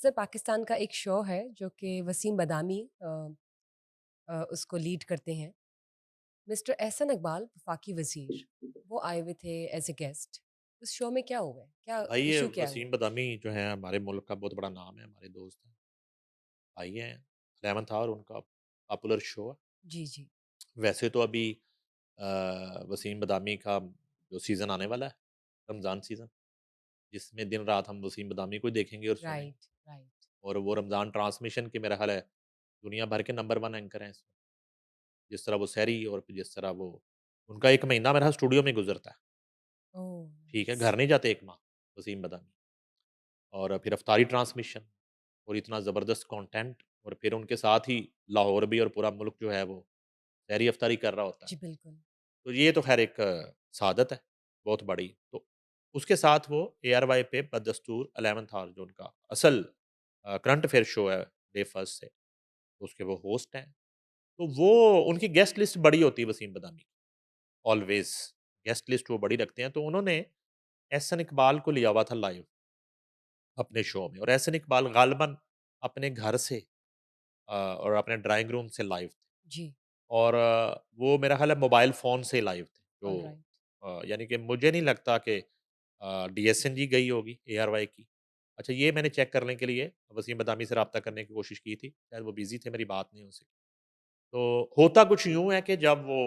Sir Pakistan का एक show है जो कि वसीम बदामी उसको लीड करते हैं। मिस्टर एहसन इकबाल वफाकी वजीर वो आए हुए थे एज ए गेस्ट। उस शो में क्या हुआ है, क्या भाई ये इशू क्या हुआ? वसीम बदामी जो है हमारे मुल्क का बहुत बड़ा नाम है, हमारे दोस्त हैं, भाई हैं। 11th आवर उनका पॉपुलर शो है। जी जी। वैसे तो अभी वसीम बदामी का जो सीज़न आने वाला है, रमज़ान सीज़न, जिसमें दिन रात हम वसीम बदामी को ही देखेंगे और सुनेंगे। Right right. और वो रमज़ान ट्रांसमिशन के मेरा ख़्याल है दुनिया भर के नंबर 1 एंकर हैं इसमें। जिस तरह वो सहरी और फिर जिस तरह वो उनका 1 महीना मेरा स्टूडियो में गुज़रता है। ओह ठीक है, नाइस। घर नहीं जाते 1 माह वसीम बदामी। और फिर इफ्तारी ट्रांसमिशन और इतना ज़बरदस्त कंटेंट और फिर उनके साथ ही लाहौर भी और पूरा मुल्क जो है वो सहरी इफ्तारी कर रहा होता है। जी बिल्कुल। तो ये तो ख़ैर एक सआदत है, बहुत बड़ी। तो उसके साथ वो एआरवाई पे बदस्तूर 11th आवर जो उनका असल करंट अफेयर शो है डे फर्स्ट से, उसके वो होस्ट हैं। तो वो उनकी गेस्ट लिस्ट बड़ी होती है वसीम बदामी की, ऑलवेज़ गेस्ट लिस्ट वो बड़ी रखते हैं। तो उन्होंने एहसन इकबाल को लिया हुआ था लाइव अपने शो में और एहसन इकबाल गालिबन अपने घर से और अपने ड्राइंग रूम से लाइव थे। जी। और वो मेरा ख़्याल है मोबाइल फ़ोन से लाइव थे। जो ऑलराइट। यानी कि मुझे नहीं लगता कि डीएसएनजी गई होगी एआरवाई की। अच्छा ये मैंने चेक करने के लिए वसीम बदामी से राब्ता करने की कोशिश की थी, शायद वो बिज़ी थे, मेरी बात नहीं हो सकी। तो होता कुछ यूँ है कि जब वो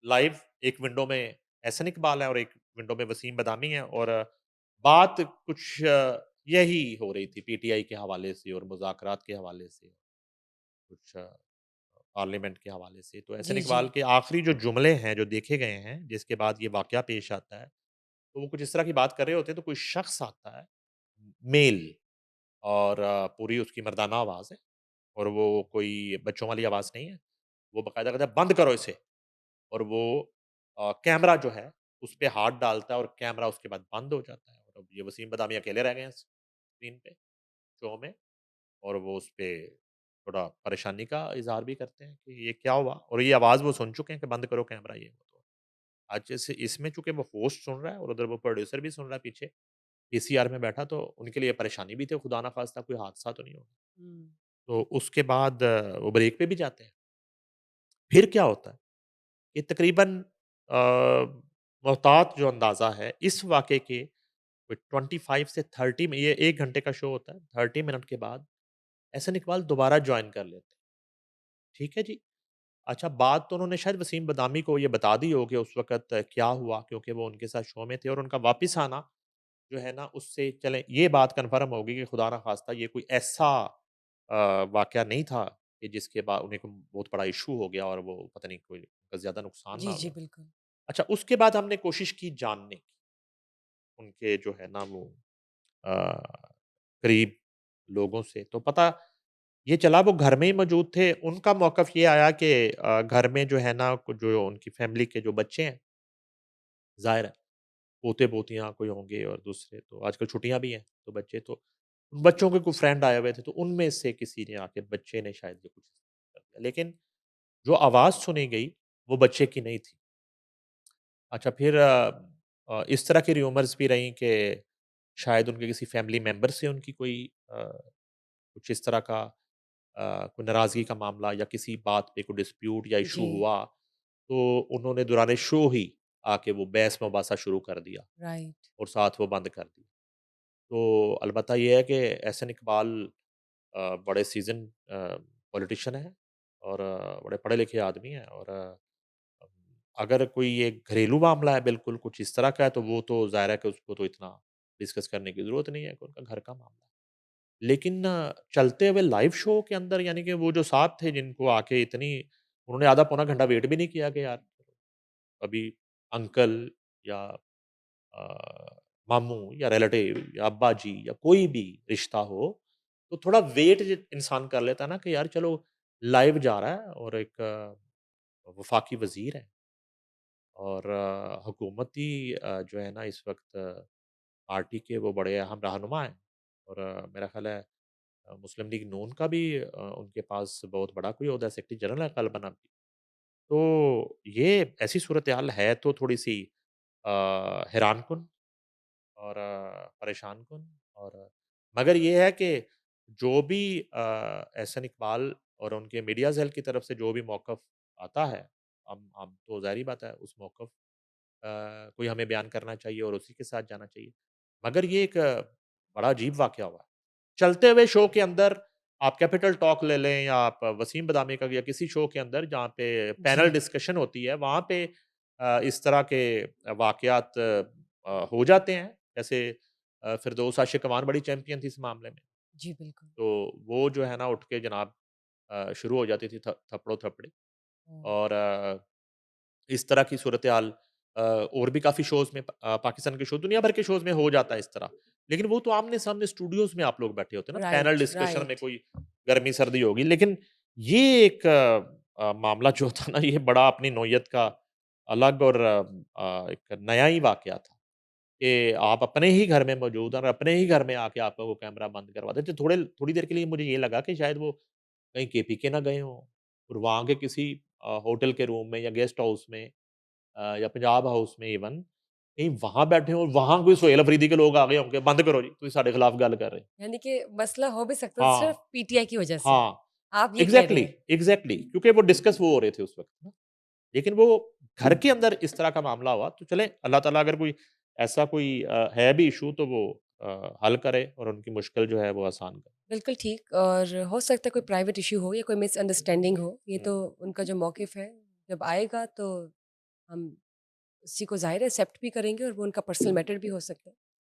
लाइव एक विंडो में एहसन इकबाल है और एक विंडो में वसीम बदामी है और बात कुछ यही हो रही थी पीटीआई के हवाले से और मुज़ाकरात के हवाले से, कुछ पार्लियामेंट के हवाले से। तो एहसन जी जी। इकबाल के आखिरी जो जुमले हैं, जो देखे गए हैं, जिसके बाद ये वाक़या पेश आता है, तो वो कुछ इस तरह की बात कर रहे होते हैं, तो कोई शख़्स आता है, मेल और पूरी उसकी मर्दाना आवाज़ है और वो कोई बच्चों वाली आवाज़ नहीं है। वो बाकायदा कहता है, "बंद करो इसे।" और वो कैमरा जो है, उस पे हाथ डालता है और कैमरा उसके बाद बंद हो जाता है। और अब ये वसीम बदामी अकेले रह गए हैं स्क्रीन पे, शो में। और वो उसपे थोड़ा परेशानी का इज़हार भी करते हैं कि ये क्या हुआ? और ये आवाज़ वो सुन चुके हैं कि बंद करो कैमरा ये वो तो। आज जैसे इसमें चूँकि वो होस्ट सुन रहा है और उधर वो प्रोड्यूसर भी सुन रहा है पीछे, पीसीआर में बैठा, तो उनके लिए परेशानी भी थी, खुदा ना ख़ास्ता कोई हादसा तो नहीं हो। हम्म। तो उसके बाद वो ब्रेक पे भी जाते हैं। फिर क्या होता है कि तकरीबन मोहतात जो अंदाज़ा है इस वाक़ये के कोई 25 से 30 में, ये 1 घंटे का शो होता है, 30 मिनट के बाद एहसन इकबाल दोबारा जॉइन कर लेते हैं। ठीक है जी। अच्छा, बात तो उन्होंने शायद वसीम बदामी को ये बता दी हो कि उस वक़्त क्या हुआ, क्योंकि वो उनके साथ शो में थे और उनका वापिस आना जो है ना, उससे चलें ये बात कन्फ़र्म होगी कि खुदा ना ख़ास्ता ये कोई ऐसा वाक़या नहीं था कि जिसके बाद उन्हें को बहुत बड़ा इश्यू हो गया और वो पता नहीं कोई ज़्यादा नुकसान ना जी हो जी गया। बिल्कुल। अच्छा, उसके बाद हमने कोशिश की जानने की, उनके जो है ना वो अ, करीब लोगों से, तो पता ये चला वो घर में ही मौजूद थे। उनका मौक़िफ़ ये आया कि घर में जो है ना, जो उनकी फ़ैमिली के जो बच्चे हैं, ज़ाहिर है पोते-पोतियाँ कोई होंगे और दूसरे तो आजकल छुट्टियाँ भी हैं, तो बच्चे तो उन बच्चों के कोई फ्रेंड आए हुए थे, तो उनमें से किसी ने आके बच्चे ने शायद ये कुछ कर दिया। लेकिन जो आवाज़ सुनी गई, वो बच्चे की नहीं थी। अच्छा, फिर इस तरह की र्यूमर्स भी रहीं कि शायद उनके किसी फैमिली मेंबर से उनकी कोई कुछ इस तरह का कोई नाराज़गी का मामला या किसी बात पे कोई डिस्प्यूट या इश्यू जी। हुआ, तो उन्होंने दौरान शो ही आके वो बहस-मुबासा शुरू कर दिया राइट। और साथ वो बंद कर दी। तो अलबत्ता ये है कि एहसन इकबाल बड़े सीज़न्ड पॉलिटिशियन हैं और बड़े पढ़े-लिखे आदमी हैं और अगर कोई ये घरेलू मामला है बिल्कुल कुछ इस तरह का है, तो वो तो ज़ाहिर है कि उसको तो इतना डिस्कस करने की ज़रूरत नहीं है कि उनका घर का मामला है। लेकिन चलते हुए लाइव शो के अंदर यानी कि वो जो साथ थे जिनको आके इतनी उन्होंने आधा पौना घंटा वेट भी नहीं किया कि यार अभी अंकल या मामू या रिलेटिव या अब्बा जी या कोई भी रिश्ता हो, तो थोड़ा वेट इंसान कर लेता है ना कि यार चलो लाइव जा रहा है और एक वफाकी वजीर है और हुकूमती जो है ना इस वक्त पार्टी के वो बड़े अहम रहनुमा हैं और मेरा ख्याल है मुस्लिम लीग नून का भी उनके पास बहुत बड़ा कोई ओहदा है, सेक्रेटरी जनरल है कल बना भी। तो ये ऐसी सूरत हाल है तो थोड़ी सी हैरान कुन और परेशान कुन और मगर ये है कि जो भी एहसन इकबाल और उनके मीडिया सेल की तरफ से जो भी मौक़िफ़ आता है, अब तो ज़ाहिर-सी बात है उस मौक़िफ़ को हमें बयान करना चाहिए और उसी के साथ जाना चाहिए। मगर ये एक बड़ा अजीब वाक़या हुआ। चलते हुए शो के अंदर आप कैपिटल टॉक ले लें या आप वसीम बदामी का या किसी शो के अंदर जहाँ पे पैनल जी। डिस्कशन होती है, वहाँ पे इस तरह के वाक़यात हो जाते हैं। जैसे फ़िरदौस आशिक़ अमान बड़ी चैंपियन थी इस मामले में। जी, बिल्कुल। तो वो जो है ना उठ के जनाब शुरू हो जाती थी थप्पड़ो-थप्पड़ी ओह! और इस तरह की सूरत-ए-हाल और भी काफ़ी शोज़ में पाकिस्तान के शो दुनिया भर के शोज़ में हो जाता है इस तरह। लेकिन वो तो आमने-सामने स्टूडियोज़ में आप लोग बैठे होते हैं ना, पैनल राइट, डिस्कशन में राइट। कोई गर्मी-सर्दी होगी। लेकिन ये एक मामला जो था ना ये बड़ा अपनी नौइयत का अलग और एक नया ही वाक़या था कि आप अपने ही घर में मौजूद हैं और अपने ही घर में आके आपका वो कैमरा बंद करवा दें। तो थोड़ी देर के लिए मुझे ये लगा कि शायद वो कहीं केपीके ना गए हों और वहाँ के किसी होटल के रूम में या गेस्ट हाउस में या पंजाब हाउस में इवन कहीं वहाँ बैठे हों और वहाँ कोई सोहेल अफरीदी के लोग आ गए होंगे, "बंद करो जी, तुसीं साडे खिलाफ गल कर रहे।" यानी कि मसला हो भी सकता है सिर्फ़ हाँ, पीटीआई की वज़ह से। हाँ। आप ये कह रहे एग्ज़ैक्टली, हैं। एग्ज़ैक्टली क्योंकि वो डिस्कस वो हो रहे थे उस वक़्त ना। लेकिन वो घर के अंदर इस तरह का मामला हुआ तो चलें अल्लाह ताला अगर कोई ऐसा कोई है भी इश्यू तो वो हल करे और उनकी मुश्किल जो है वो आसान करे। बिल्कुल ठीक और हो सकता है कोई प्राइवेट इश्यू हो या कोई मिसअंडरस्टैंडिंग हो। ये हुँ। तो उनका जो मौक़िफ़ है, जब आएगा तो हम उसी को ज़ाहिर है एक्सेप्ट भी करेंगे और वो उनका पर्सनल मैटर भी हो सकता है।